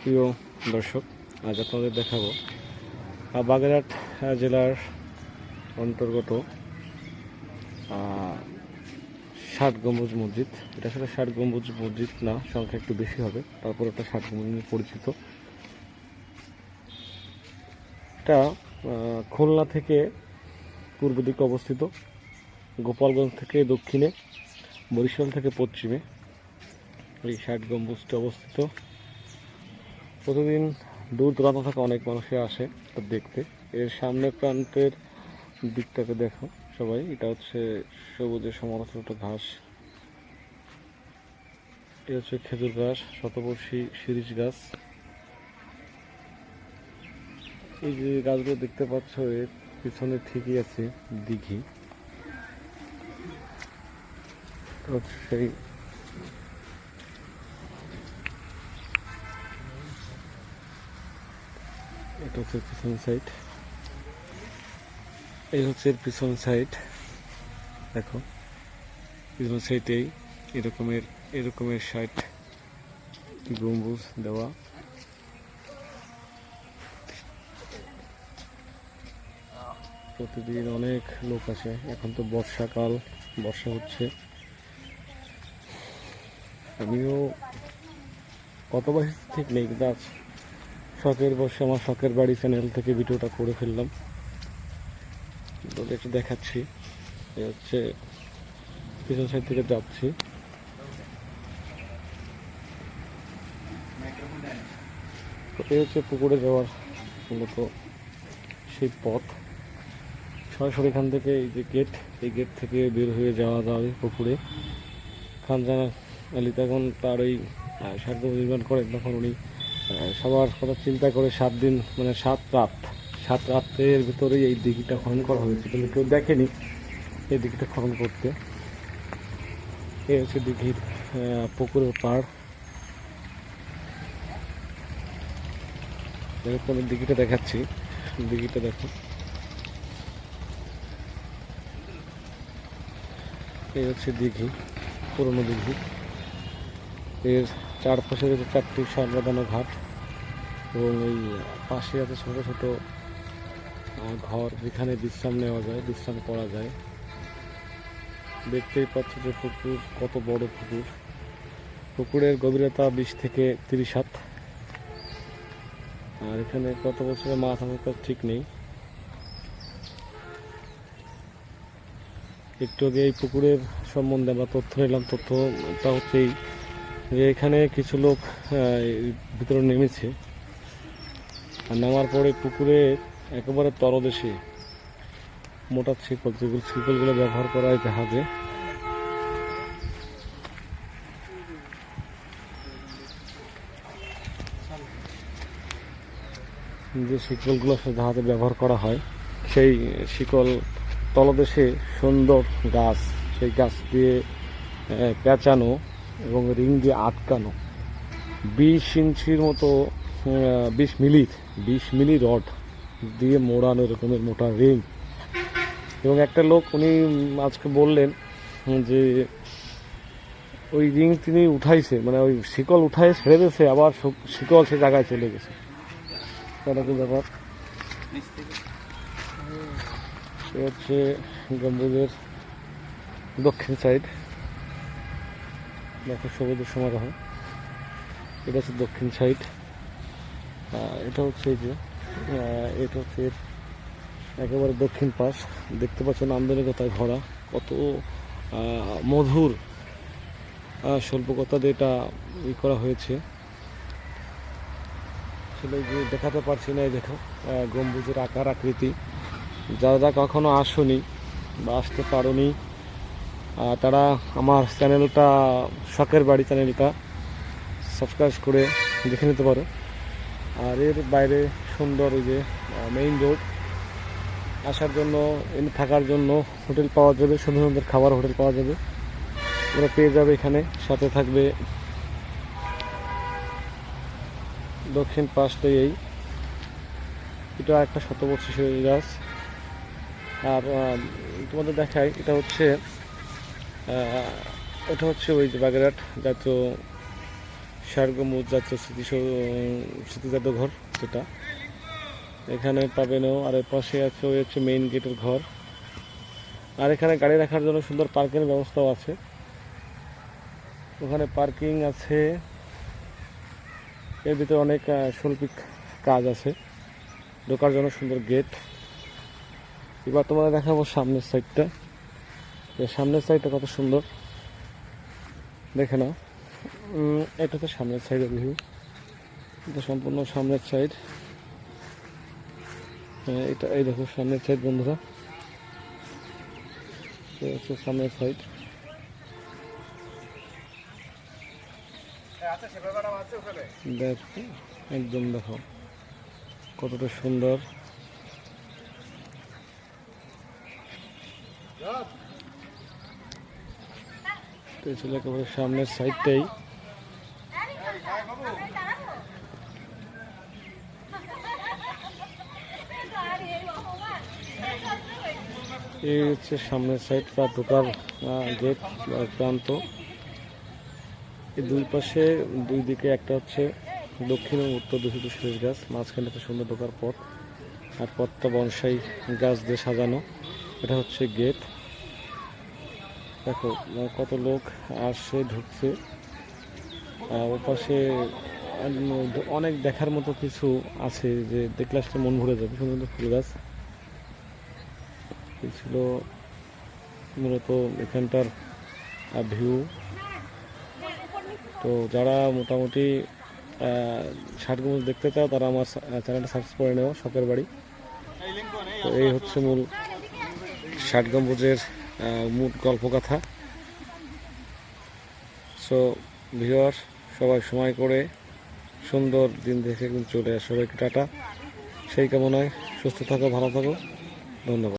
প্রিয় দর্শক, আজ আপনাদের দেখাবো বাগেরহাট জেলার অন্তর্গত ৬০ গম্বুজ মসজিদ। এটা আসলে ৬০ গম্বুজ মসজিদ না, সংখ্যা একটু বেশি হবে, তারপর এটা ৬০ গম্বুজ নামে পরিচিত। এটা খুলনা থেকে পূর্ব দিকে অবস্থিত, গোপালগঞ্জ থেকে দক্ষিণে, বরিশাল থেকে পশ্চিমে এই ৬০ গম্বুজটি অবস্থিত। প্রতিদিন দূর দূরান্ত থেকে অনেক মানুষে আসে তা দেখতে। এর সামনের প্রান্তের দিকটাকে দেখো সবাই, এটা হচ্ছে সবুজের সমালোচিত ঘাস। এটা হচ্ছে খেজুর গাছ, শতবর্ষী শিরীষ গাছ। এই যে গাছগুলো দেখতে পাচ্ছ, এর পিছনে ঠিকই আছে দিঘি। সেই এটা হচ্ছে পিছন সাইড, এই হচ্ছে পিছন সাইড। দেখো পিছন সাইডেই এরকমের ৬০ গম্বুজ দেওয়া। প্রতিদিন অনেক লোক আসে। এখন তো বর্ষাকাল, বর্ষা হচ্ছে। আমিও কতবার ঠিক নেই, কিন্তু আজ শখের বসে আমার শখের বাড়ি চ্যানেল থেকে ভিডিওটা করে ফেললাম, একটু দেখাচ্ছি। এ হচ্ছে পিছন সাইড থেকে যাচ্ছি। এই হচ্ছে পুকুরে যাওয়ার মূলত সেই পথ। সরাসরি এখান থেকে এই যে গেট, এই গেট থেকে বের হয়ে যাওয়া যাবে পুকুরে। খানজানা আলী তখন তার ওই সাধ্য নির্মাণ করেন, তখন উনি সবার কথা চিন্তা করে ৭ দিন মানে ৭ রাত্রের ভিতরেই এই দিঘিটা খনন করা হয়েছে, কিন্তু কেউ দেখেনি এই দিঘিটা খনন করতে। এই হচ্ছে দিঘির পুকুরের পাড়। এরকম দিঘিটা দেখাচ্ছি, দিঘিটা দেখো। এই হচ্ছে দিঘি, পুরনো দিঘি। এর চারপাশে রয়েছে ৪টি সার বাঁধানো ঘাট, এবং এই পাশে আছে ছোটো ছোটো ঘর, যেখানে বিশ্রাম নেওয়া যায়, বিশ্রাম করা যায়। দেখতেই পাচ্ছ যে পুকুর কত বড় পুকুর। পুকুরের গভীরতা ২০ থেকে ৩০ হাত। আর এখানে কত বছরের মাছ আছে তার ঠিক নেই। একটু আগে এই পুকুরের সম্বন্ধে আমরা তথ্য নিলাম। তথ্যটা হচ্ছে এই যে এখানে কিছু লোক ভিতরে নেমেছে, আর নামার পরে পুকুরে একেবারে তলদেশে মোটা শিকলগুলো ব্যবহার করা হয় জাহাজে। যে শিকলগুলো জাহাজে ব্যবহার করা হয়, সেই শিকল তলদেশে সুন্দর গাছ, সেই গাছ দিয়ে পেঁচানো এবং রিং দিয়ে আটকানো ২০ ইঞ্চির মতো ২০ মিলি রড দিয়ে মোড়ানো এরকমের মোটা রিং। এবং একটা লোক উনি আজকে বললেন যে ওই রিং তিনি উঠাইছে, মানে ওই শিকল উঠাই ছেড়ে দিয়েছে, আবার শিকল সে জায়গায় চলে গেছে। এরকম ব্যাপার। সে হচ্ছে গম্বুজের দক্ষিণ সাইড। দেখো সবুজের সমারোহ, এটা হচ্ছে দক্ষিণ সাইড। এটা হচ্ছে এই যে এটা হচ্ছে একেবারে দক্ষিণ পাশ। দেখতে পাচ্ছ নান্দনিকতায় ভরা, কত মধুর স্বল্পকতা দিয়ে এটা করা হয়েছে। আসলে যে দেখাতে পারছি না, এই দেখো গম্বুজের আকার আকৃতি। যারা কখনো আসনি বা আসতে পারোনি, তারা আমার চ্যানেলটা, শখের বাড়ি চ্যানেলটা সাবস্ক্রাইব করে দেখে নিতে পারো। আর এর বাইরে সুন্দর এই যে মেইন রোড, আসার জন্য থাকার জন্য হোটেল পাওয়া যাবে, সুন্দর সুন্দর খাবার হোটেল পাওয়া যাবে, ওরা পেয়ে যাবে এখানে। সাথে থাকবে দক্ষিণ পাশটাই এটা একটা শতবর্ষী শিরীষ গাছ। আর তোমাদের দেখাই, এটা হচ্ছে ওই যে বাগেরহাট জাতীয় ষাট গম্বুজ যাচ্ছে স্মৃতি জাদুঘর, যেটা এখানে পাবেনও। আর এর পাশে আছে ওই হচ্ছে মেইন গেটের ঘর। আর এখানে গাড়ি রাখার জন্য সুন্দর পার্কিং ব্যবস্থাও আছে। ওখানে পার্কিং আছে, এর ভিতরে অনেক শৈল্পিক কাজ আছে, ঢোকার জন্য সুন্দর গেট। এবার তোমাদের দেখাবো সামনের সাইডটা। সামনের সাইডটা কত সুন্দর, দেখে নাও। এটা তো সামনের সাইডের ভিউ, এটা সম্পূর্ণ সামনের সাইড। এটা এই দেখো সামনের সাইড বন্ধুরা, এই হচ্ছে সামনের সাইড। দেখো একদম, দেখো কতটা সুন্দর। এই ছিল একেবারে সামনের সাইডটাই। এই হচ্ছে সামনের সাইড বা ঢোকার গেট প্রান্ত। এই দুই পাশে দুই দিকে একটা হচ্ছে দক্ষিণ এবং উত্তর দূষিত সুরেশ গাছ, মাঝখানে একটা সুন্দর ঢোকার পথ, আর পথটা বনসাই গাছ দিয়ে সাজানো। এটা হচ্ছে গেট। দেখো কত লোক আসছে, ঢুকছে। ওপাশে অনেক দেখার মতো কিছু আছে, যে দেখলে আসলে মন ভরে যাবে। সুন্দর সুন্দর ফুল গাছ। এই ছিল মূলত এখানটার ভিউ। তো যারা মোটামুটি ষাট গম্বুজ দেখতে চাও তারা আমার চ্যানেলটা সাবস্ক্রাইব করে নেও, শখের বাড়ি। তো এই হচ্ছে মূল ষাট গম্বুজের মূল গল্পকথা। সো ভিউয়ার, সবাই সময় করে সুন্দর দিন দেখে কিন্তু চলে আসে। সবাইকে টাটা, সেই কামনায় সুস্থ থাকো, ভালো থাকো, ধন্যবাদ।